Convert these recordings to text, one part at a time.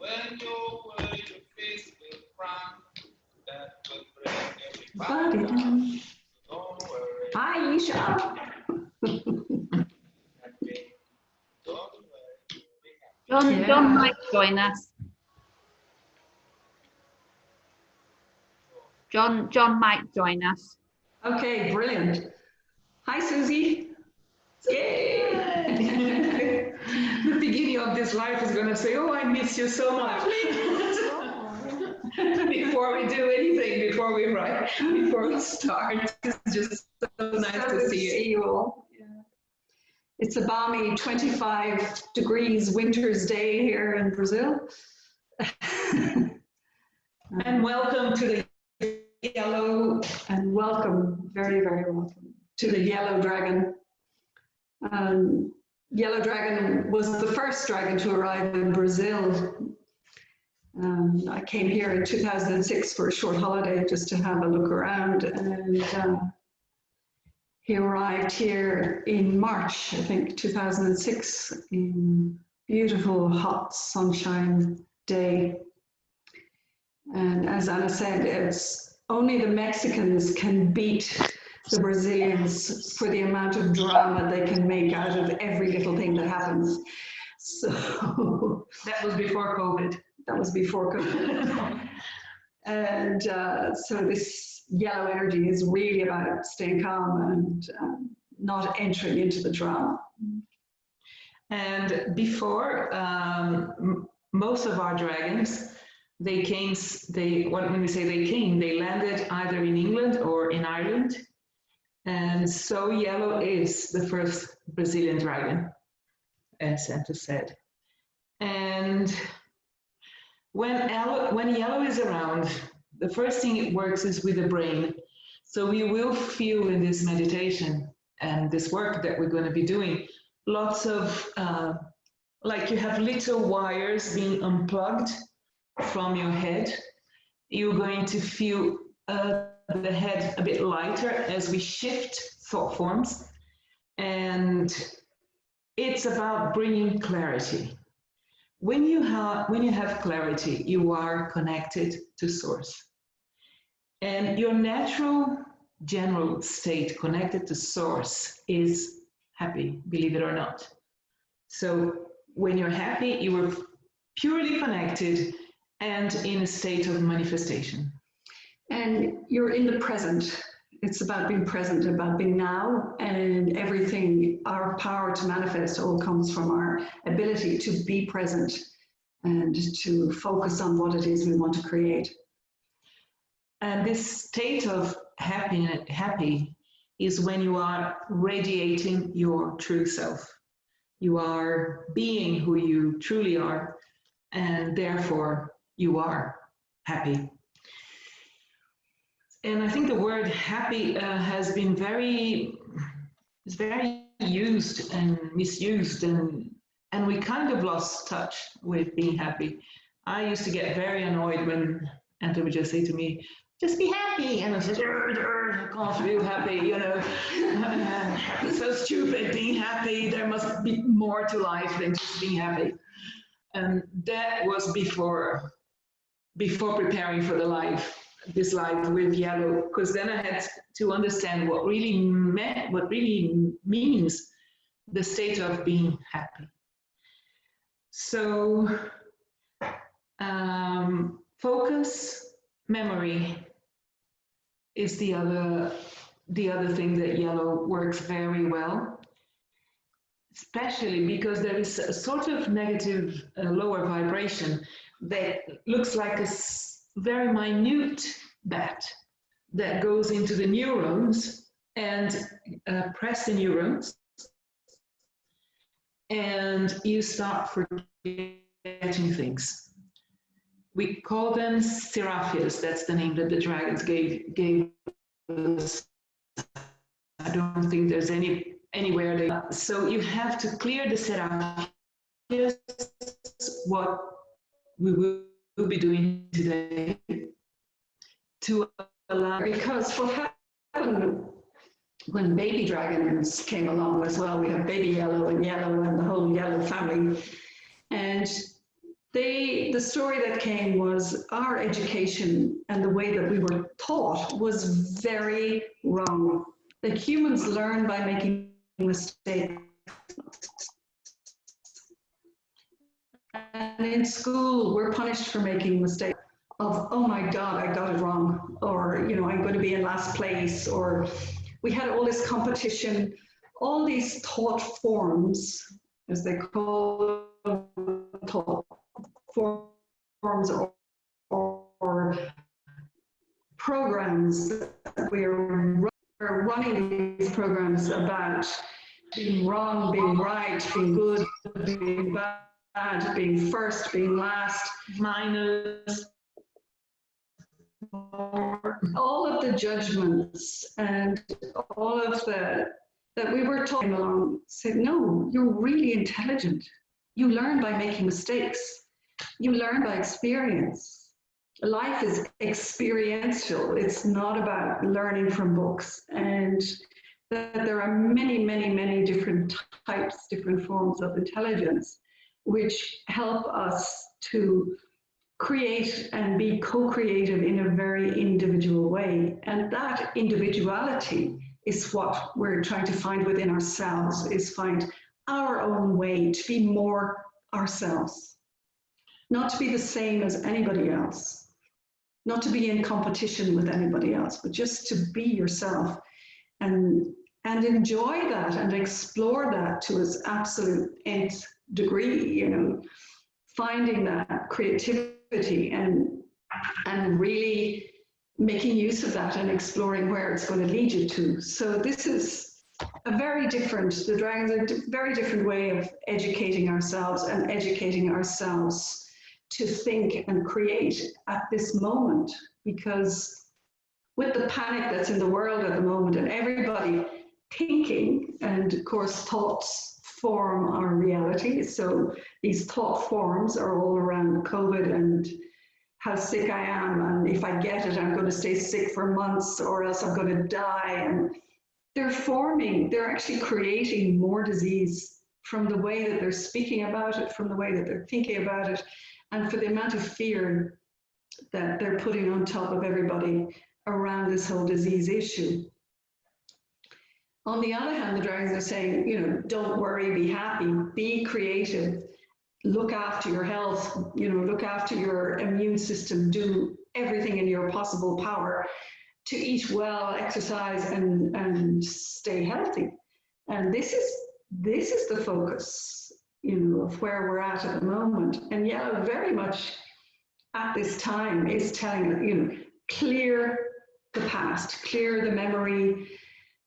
When your world your face will frown, that will bring everybody down. Don't worry. Hi, Isha. John might join us. John might join us. Okay, brilliant. Hi, Susie. Yay! The beginning of this life is going to say, oh, I miss you so much. Before we do anything, before we start, it's just so nice to see you all. Yeah. It's a balmy 25 degrees winter's day here in Brazil. And welcome to the yellow, and welcome, very, very welcome to the yellow dragon. Yellow dragon was the first dragon to arrive in Brazil. I came here in 2006 for a short holiday just to have a look around, and he arrived here in March, I think, 2006, in beautiful hot sunshine day. And as Anna said, it's only the Mexicans can beat the Brazilians for the amount of drama they can make out of every little thing that happens. So that was before COVID. That was before COVID. And so this yellow energy is really about staying calm and not entering into the drama. And before, most of our dragons, when we say they came, they landed either in England or in Ireland. And so yellow is the first Brazilian dragon, as Anto said. And when yellow is around, the first thing it works is with the brain. So we will feel in this meditation and this work that we're going to be doing, lots of, like you have little wires being unplugged from your head. You're going to feel the head a bit lighter as we shift thought forms, and it's about bringing clarity. When you have clarity, you are connected to source, and your natural general state connected to source is happy, believe it or not. So when you're happy, you are purely connected and in a state of manifestation. And you're in the present. It's about being present, about being now, and everything, our power to manifest all comes from our ability to be present and to focus on what it is we want to create. And this state of happy is when you are radiating your true self. You are being who you truly are, and therefore you are happy. And I think the word happy has been very used and misused, and we kind of lost touch with being happy. I used to get very annoyed when Anto would just say to me, just be happy. And I said, I can't feel happy, you know. It's so stupid, being happy. There must be more to life than just being happy. And that was before preparing for this life with yellow, because then I had to understand what really means the state of being happy. So focus, memory is the other thing that yellow works very well, especially because there is a sort of negative lower vibration that looks like a very minute bat that goes into the neurons and press the neurons, and you start forgetting things. We call them seraphias. That's the name that the dragons gave us. I don't think there's anywhere they. So you have to clear the seraphias, what we will be doing today, to allow. Because what happened when baby dragons came along as well, we have baby yellow and the whole yellow family, and the story that came was our education and the way that we were taught was very wrong. That humans learn by making mistakes. And in school, we're punished for making mistakes of, oh my God, I got it wrong, or, you know, I'm going to be in last place, or we had all this competition, all these thought forms, as they call them, thought forms or programs that we are running these programs about being wrong, being right, being good, being bad, being first, being last, minus, all of the judgments and all of the that we were talking along said, no, you're really intelligent. You learn by making mistakes. You learn by experience. Life is experiential. It's not about learning from books. And that there are many, many, many different types, different forms of intelligence, which help us to create and be co-creative in a very individual way. And that individuality is what we're trying to find within ourselves, is find our own way to be more ourselves, not to be the same as anybody else, not to be in competition with anybody else, but just to be yourself and enjoy that and explore that to its absolute nth degree, you know, finding that creativity and really making use of that and exploring where it's going to lead you to. So this is a very different, the dragons are a very different way of educating ourselves and educating ourselves to think and create at this moment, because with the panic that's in the world at the moment and everybody thinking, and of course thoughts form our reality. So these thought forms are all around COVID and how sick I am, and if I get it, I'm going to stay sick for months or else I'm going to die. And they're forming, they're actually creating more disease from the way that they're speaking about it, from the way that they're thinking about it, and for the amount of fear that they're putting on top of everybody around this whole disease issue. On the other hand, the dragons are saying, you know, don't worry, be happy, be creative, look after your health, you know, look after your immune system, do everything in your possible power to eat well, exercise, and stay healthy. And this is the focus, you know, of where we're at the moment. And Yellow very much at this time is telling, you know, clear the past, clear the memory,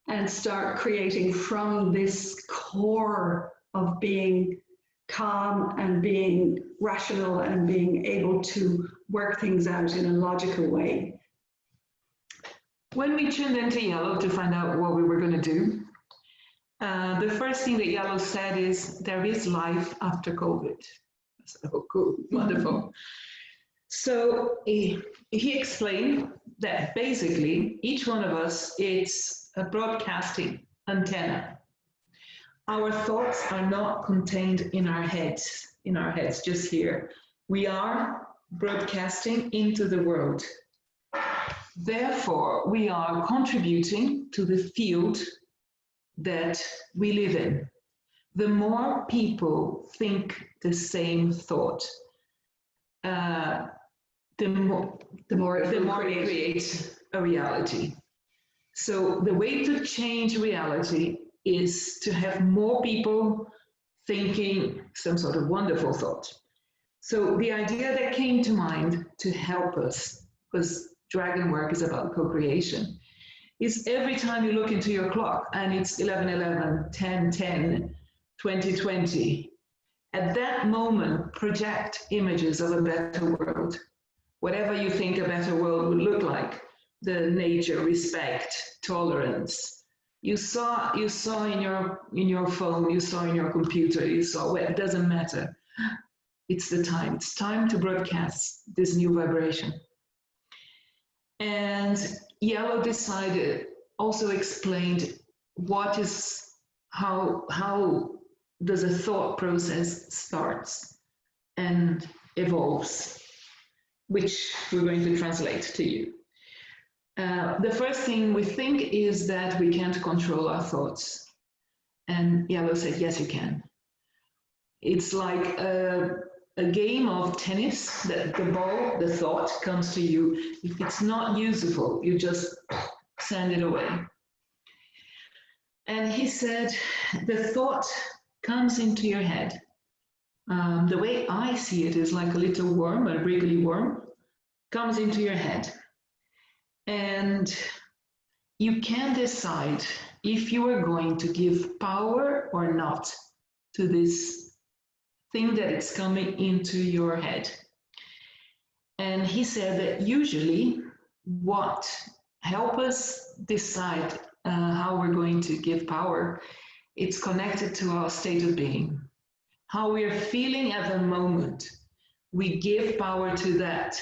and start creating from this core of being calm and being rational and being able to work things out in a logical way. When we tuned into Yellow to find out what we were going to do, the first thing that Yellow said is, there is life after COVID. I said, oh, cool, wonderful. So he explained that basically each one of us is a broadcasting antenna. Our thoughts are not contained in our heads, just here. We are broadcasting into the world. Therefore, we are contributing to the field that we live in. The more people think the same thought, the more it creates a reality. So the way to change reality is to have more people thinking some sort of wonderful thought. So the idea that came to mind to help us, because dragon work is about co-creation, is every time you look into your clock and it's 11:11, 10:10, 20:20, at that moment project images of a better world. Whatever you think a better world would look like, the nature, respect, tolerance. You saw in your phone, you saw in your computer, you saw where it doesn't matter. It's the time. It's time to broadcast this new vibration. And Yellow also explained how does a thought process starts. And evolves, which we're going to translate to you. The first thing we think is that we can't control our thoughts. And Yellow said, yes, you can. It's like a game of tennis that the ball, the thought, comes to you. If it's not usable, you just send it away. And he said, the thought comes into your head. The way I see it is like a little worm, a wriggly worm, comes into your head. And you can decide if you are going to give power or not to this thing that is coming into your head. And he said that usually what helps us decide how we're going to give power, it's connected to our state of being, how we're feeling at the moment. We give power to that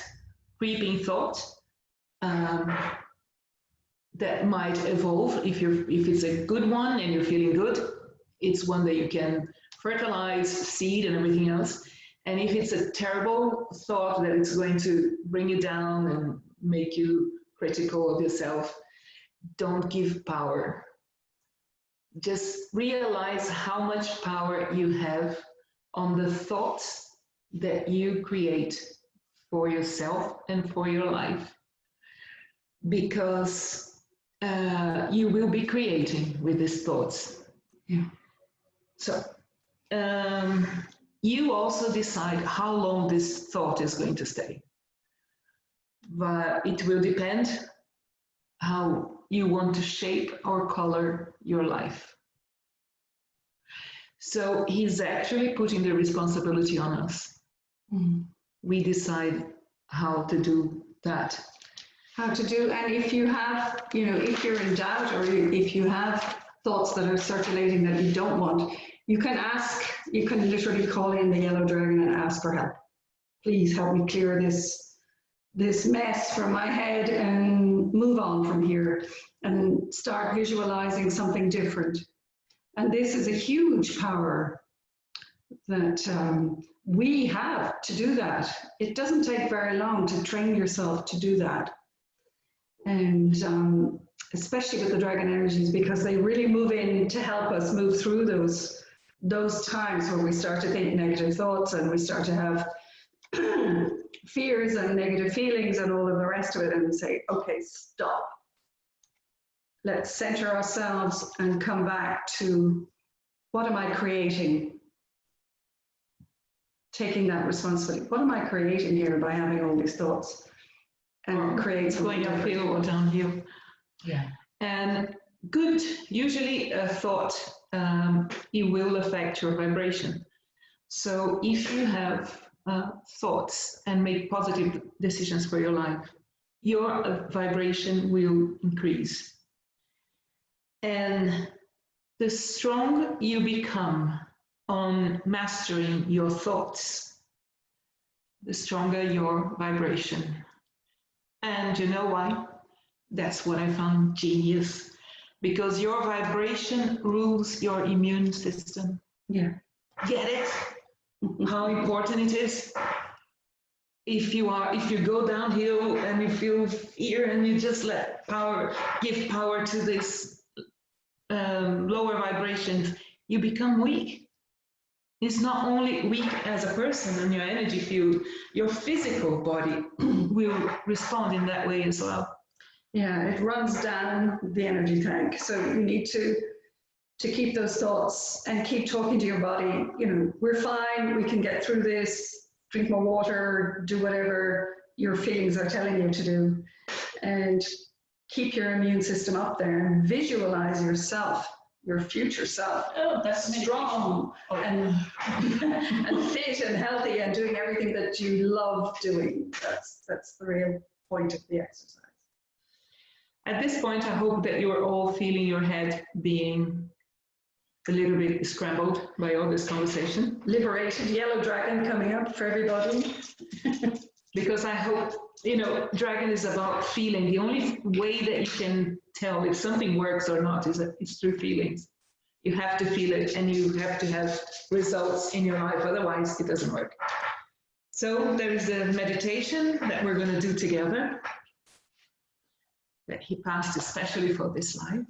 creeping thought that might evolve. If it's a good one and you're feeling good, it's one that you can fertilize, seed, and everything else. And if it's a terrible thought that it's going to bring you down and make you critical of yourself, don't give power. Just realize how much power you have on the thoughts that you create for yourself and for your life. Because you will be creating with these thoughts. Yeah. So you also decide how long this thought is going to stay. But it will depend how you want to shape or color your life. So he's actually putting the responsibility on us. Mm. We decide how to do that. How to do, and if you have, if you're in doubt or if you have thoughts that are circulating that you don't want, you can literally call in the yellow dragon and ask for help. Please help me clear this mess from my head and move on from here and start visualizing something different. And this is a huge power that we have to do that. It doesn't take very long to train yourself to do that. And especially with the dragon energies, because they really move in to help us move through those times where we start to think negative thoughts and we start to have fears and negative feelings and all of the rest of it, and say, okay, stop. Let's center ourselves and come back to, what am I creating? Taking that responsibility. What am I creating here by having all these thoughts? And create something going uphill or downhill. Yeah. And good, usually a thought, it will affect your vibration. So if you have thoughts and make positive decisions for your life, your vibration will increase. And the stronger you become on mastering your thoughts, the stronger your vibration. And you know why? That's what I found genius. Because your vibration rules your immune system. Yeah. Get it? How important it is? If you go downhill and you feel fear and you just give power to this lower vibrations, you become weak. It's not only weak as a person in your energy field, your physical body will respond in that way as well. Yeah, it runs down the energy tank. So you need to keep those thoughts and keep talking to your body. We're fine, we can get through this, drink more water, do whatever your feelings are telling you to do. And keep your immune system up there and visualize yourself, your future self, that's strong and fit and healthy and doing everything that you love doing. That's the real point of the exercise. At this point, I hope that you are all feeling your head being a little bit scrambled by all this conversation. Liberated yellow dragon coming up for everybody. Because I hope, dragon is about feeling. The only way that you can tell if something works or not is through feelings. You have to feel it and you have to have results in your life, otherwise it doesn't work. So there is a meditation that we're going to do together that he passed especially for this live.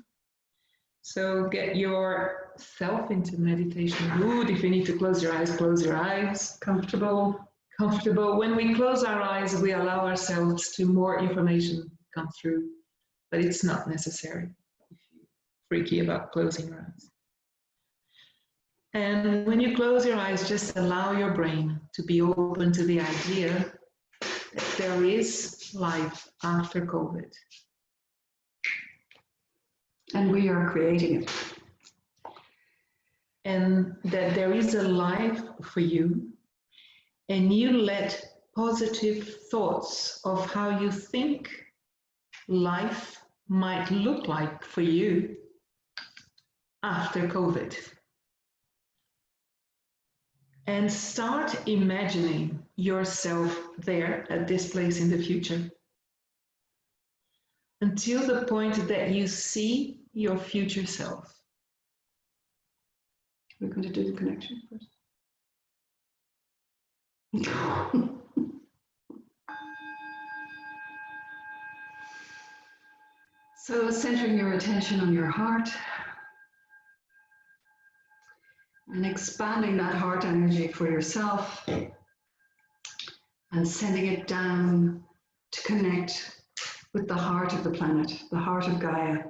So get yourself into meditation mood. If you need to close your eyes, close your eyes. Comfortable. Comfortable. When we close our eyes, we allow ourselves to more information come through, but it's not necessary if you're freaky about closing your eyes. And when you close your eyes, just allow your brain to be open to the idea that there is life after COVID. And we are creating it. And that there is a life for you, and you let positive thoughts of how you think life might look like for you after COVID. And start imagining yourself there at this place in the future, until the point that you see your future self. We're going to do the connection first. So centering your attention on your heart and expanding that heart energy for yourself and sending it down to connect with the heart of the planet, the heart of Gaia.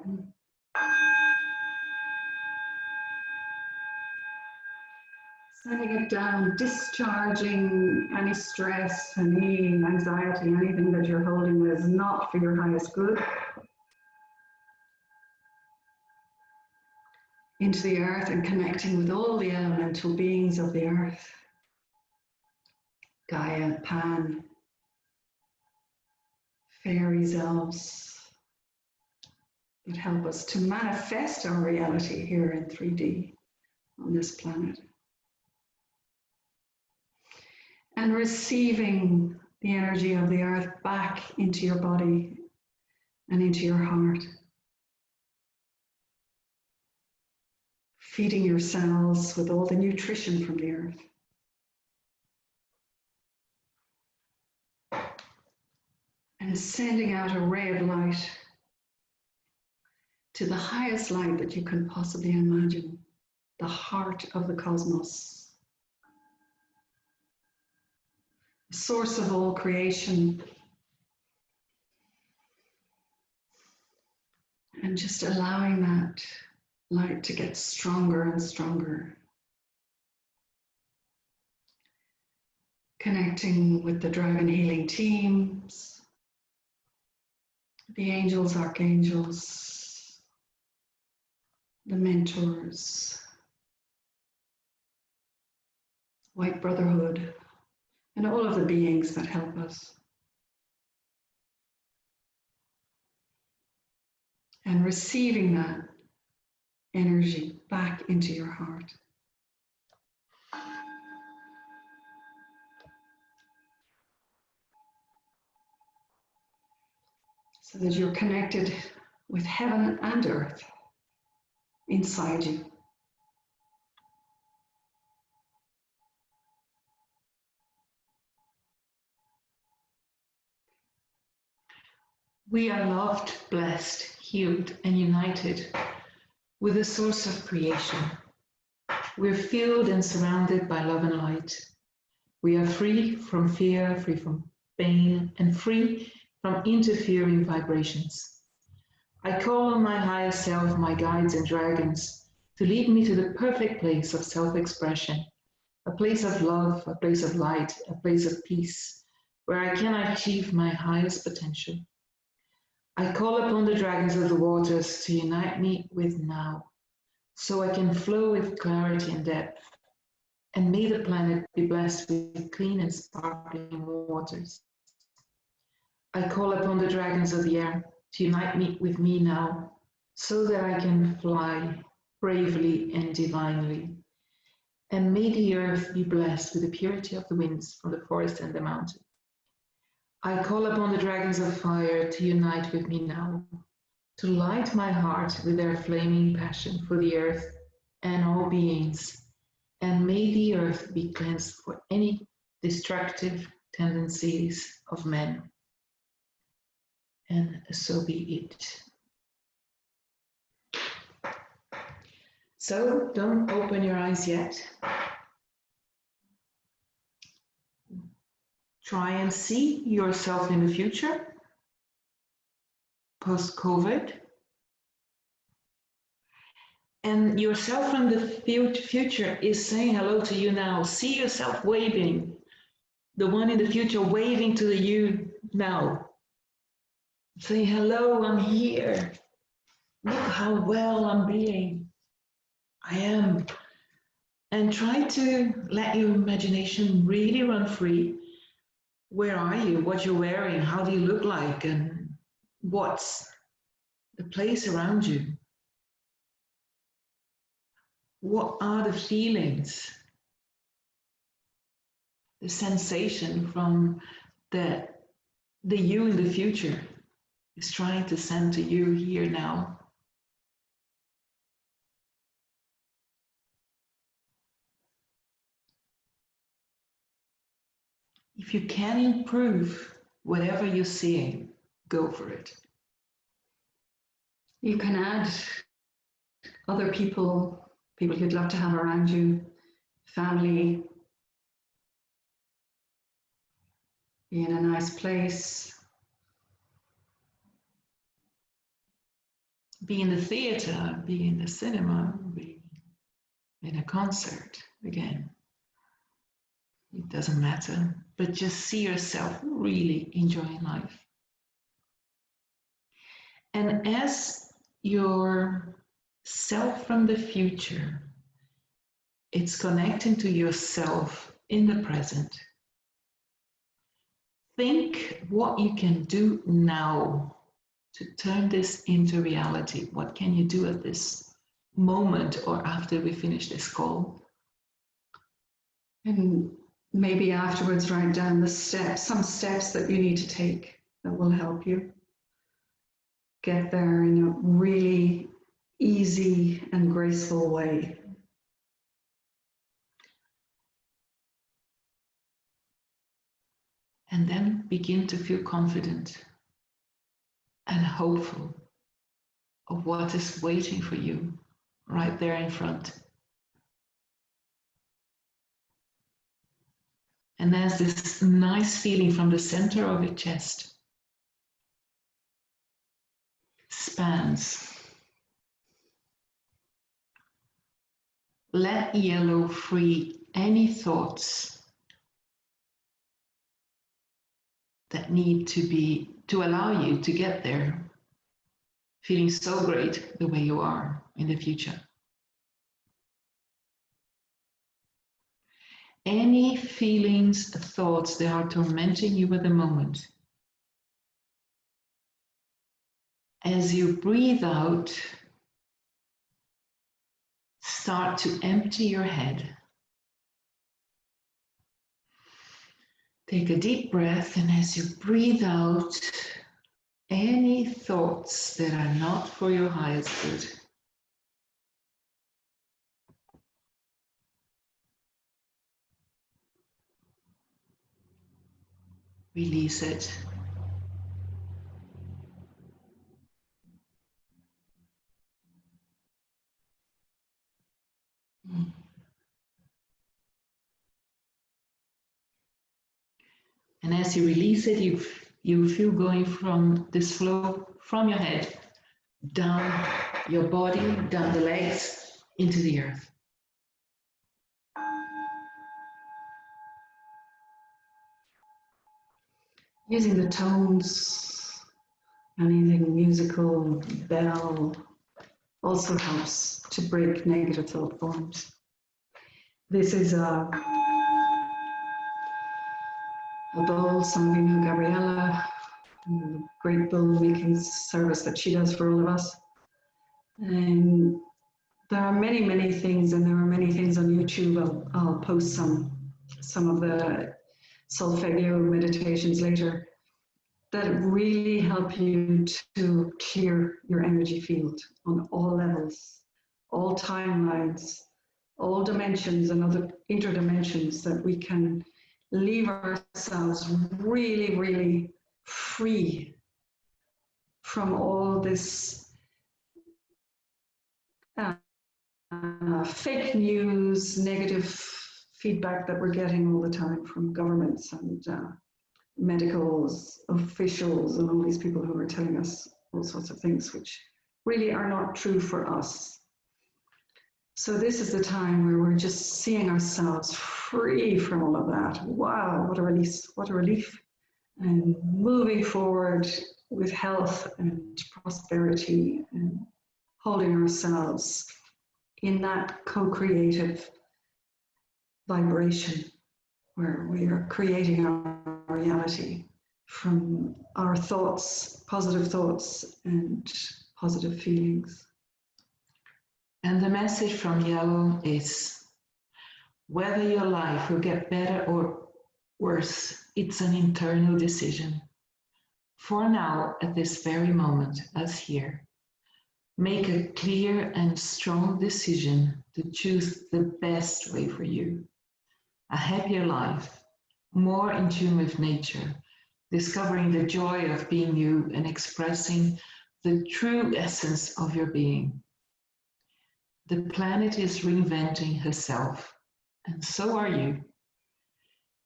Sending it down, discharging any stress, any anxiety, anything that you're holding that is not for your highest good, into the earth and connecting with all the elemental beings of the earth. Gaia, Pan, fairies, elves, that help us to manifest our reality here in 3D on this planet. And receiving the energy of the earth back into your body and into your heart. Feeding your cells with all the nutrition from the earth. And sending out a ray of light to the highest light that you can possibly imagine, the heart of the cosmos. Source of all creation, and just allowing that light to get stronger and stronger. Connecting with the dragon healing teams, the angels, archangels, the mentors, White Brotherhood, and all of the beings that help us. And receiving that energy back into your heart. So that you're connected with heaven and earth inside you. We are loved, blessed, healed, and united with the source of creation. We're filled and surrounded by love and light. We are free from fear, free from pain, and free from interfering vibrations. I call on my higher self, my guides and dragons, to lead me to the perfect place of self-expression, a place of love, a place of light, a place of peace, where I can achieve my highest potential. I call upon the dragons of the waters to unite me with now, so I can flow with clarity and depth, and may the planet be blessed with clean and sparkling waters. I call upon the dragons of the air to unite me with me now, so that I can fly bravely and divinely, and may the earth be blessed with the purity of the winds from the forest and the mountain. I call upon the dragons of fire to unite with me now, to light my heart with their flaming passion for the earth and all beings, and may the earth be cleansed for any destructive tendencies of men. And so be it. So don't open your eyes yet. Try and see yourself in the future, post-COVID. And yourself from the future is saying hello to you now. See yourself waving. The one in the future waving to you now. Say, hello, I'm here. Look how well I'm being. I am. And try to let your imagination really run free. Where are you? What you're wearing? How do you look like? And what's the place around you? What are the feelings? The sensation from the you in the future is trying to send to you here now. If you can improve whatever you're seeing, go for it. You can add other people you'd love to have around you, family, be in a nice place, be in the theater, be in the cinema, be in a concert again. It doesn't matter, but just see yourself really enjoying life. And as your self from the future, it's connecting to yourself in the present. Think what you can do now to turn this into reality. What can you do at this moment or after we finish this call? and maybe afterwards write down the steps, some steps that you need to take that will help you get there in a really easy and graceful way. And then begin to feel confident and hopeful of what is waiting for you right there in front. And there's this nice feeling from the center of your chest. Spans. Let yellow free any thoughts that need to allow you to get there, feeling so great the way you are in the future. Any feelings, thoughts that are tormenting you at the moment, as you breathe out, start to empty your head. Take a deep breath, and as you breathe out, any thoughts that are not for your highest good, release it. And as you release it, you feel going from this flow from your head, down your body, down the legs, into the earth. Using the tones, anything musical, bell, also helps to break negative thought forms. This is a bowl, some of you know Gabriella, the great bowl making service that she does for all of us. And there are many, many things, and there are many things on YouTube. I'll post some of the solfeggio meditations later that really help you to clear your energy field on all levels, all timelines, all dimensions and other interdimensions that we can leave ourselves really, really free from all this fake news, negative feedback that we're getting all the time from governments and medical officials and all these people who are telling us all sorts of things which really are not true for us. So this is the time where we're just seeing ourselves free from all of that. Wow, what a release, what a relief. And moving forward with health and prosperity and holding ourselves in that co-creative vibration where we are creating our reality from our thoughts, and positive feelings. And the message from Yellow is, whether your life will get better or worse, it's an internal decision. For now, at this very moment, as here, make a clear and strong decision to choose the best way for you. A happier life, more in tune with nature, discovering the joy of being you and expressing the true essence of your being. The planet is reinventing herself, and so are you.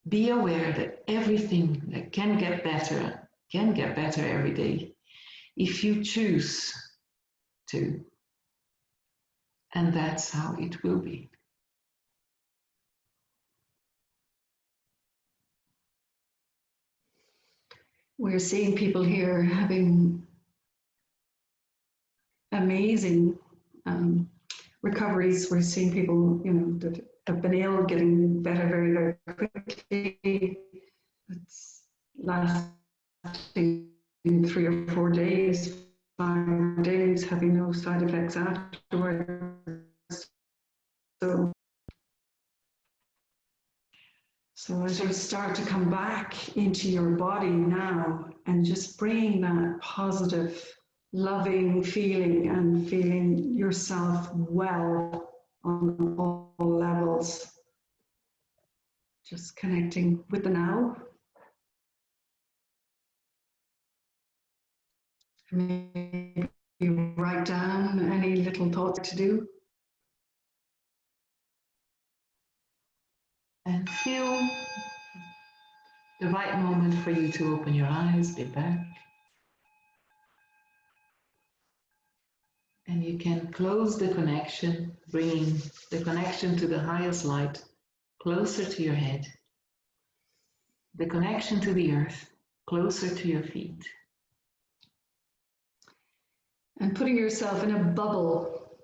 Be aware that everything that can get better every day, if you choose to. And that's how it will be. We're seeing people here having amazing recoveries. We're seeing people, that have been ill getting better very, very quickly. It's lasting 3 or 4 days, 5 days, having no side effects afterwards. So as you start to come back into your body now and just bring that positive, loving feeling and feeling yourself well on all levels, just connecting with the now. Maybe write down any little thoughts to do. And feel the right moment for you to open your eyes, be back. And you can close the connection, bringing the connection to the highest light closer to your head. The connection to the earth closer to your feet. And putting yourself in a bubble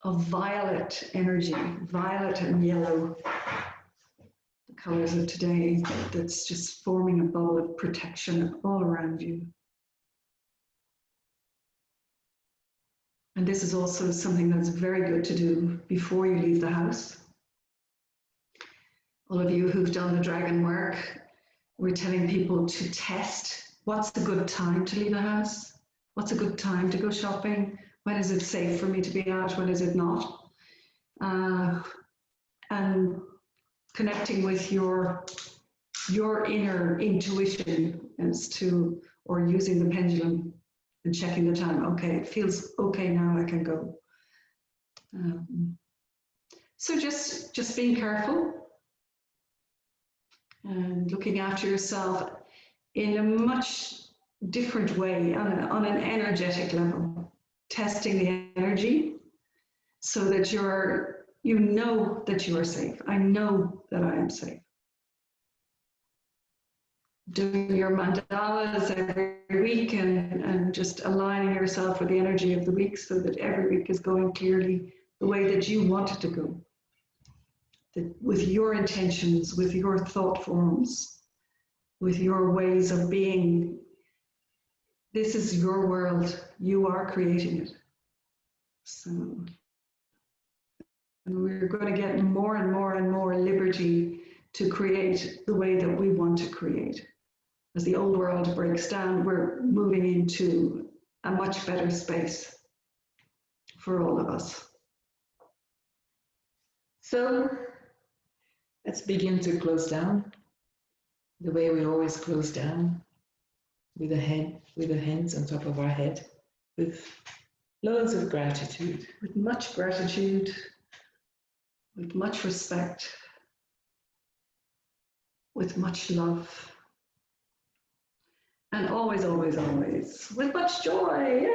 of violet energy, violet and yellow, the colors of today, that's just forming a bubble of protection all around you. And this is also something that's very good to do before you leave the house. All of you who've done the dragon work, we're telling people to test what's the good time to leave the house, what's a good time to go shopping, when is it safe for me to be out, when is it not, and connecting with your inner intuition as to, or using the pendulum and checking the time. Okay, it feels okay now, I can go. So just being careful and looking after yourself in a much different way, on an energetic level, testing the energy so that you know that you are safe. I know that I am safe. Doing your mandalas every week and just aligning yourself with the energy of the week so that every week is going clearly the way that you want it to go. With your intentions, with your thought forms, with your ways of being. This is your world. You are creating it. So, and we're going to get more and more and more liberty to create the way that we want to create. As the old world breaks down, we're moving into a much better space for all of us. So let's begin to close down. the way we always close down with the hands on top of our head, with loads of gratitude. With much gratitude, with much respect, with much love, and always, always, always, with much joy.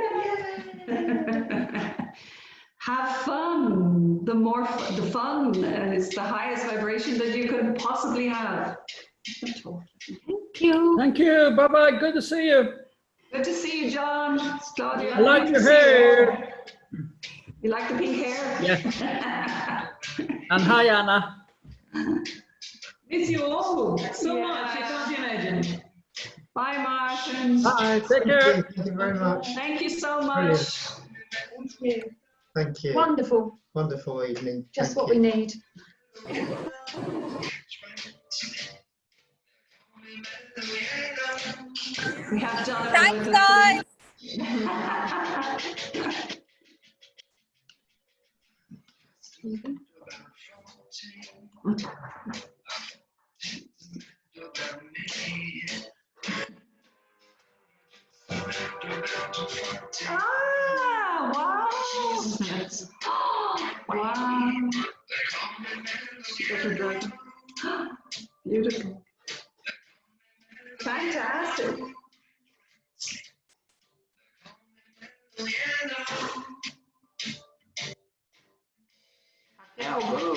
Yeah. Have fun. The fun is the highest vibration that you could possibly have. Thank you. Thank you. Bye-bye. Good to see you. Good to see you, John. It's Claudia. I like Good your to see you hair. all. You like the pink hair? Yeah. And hi, Anna. Miss you all so Yeah. much, you can't imagine. Bye, Martin. Bye. Take care. Thank you very much. Thank you so much. Brilliant. Thank you. Thank you. Wonderful. Wonderful evening. Just Thank what you. we need. We have Jonathan Thanks, with us guys. Ah, wow. Wow. Little dragon. Beautiful. Fantastic. Cacao, woo.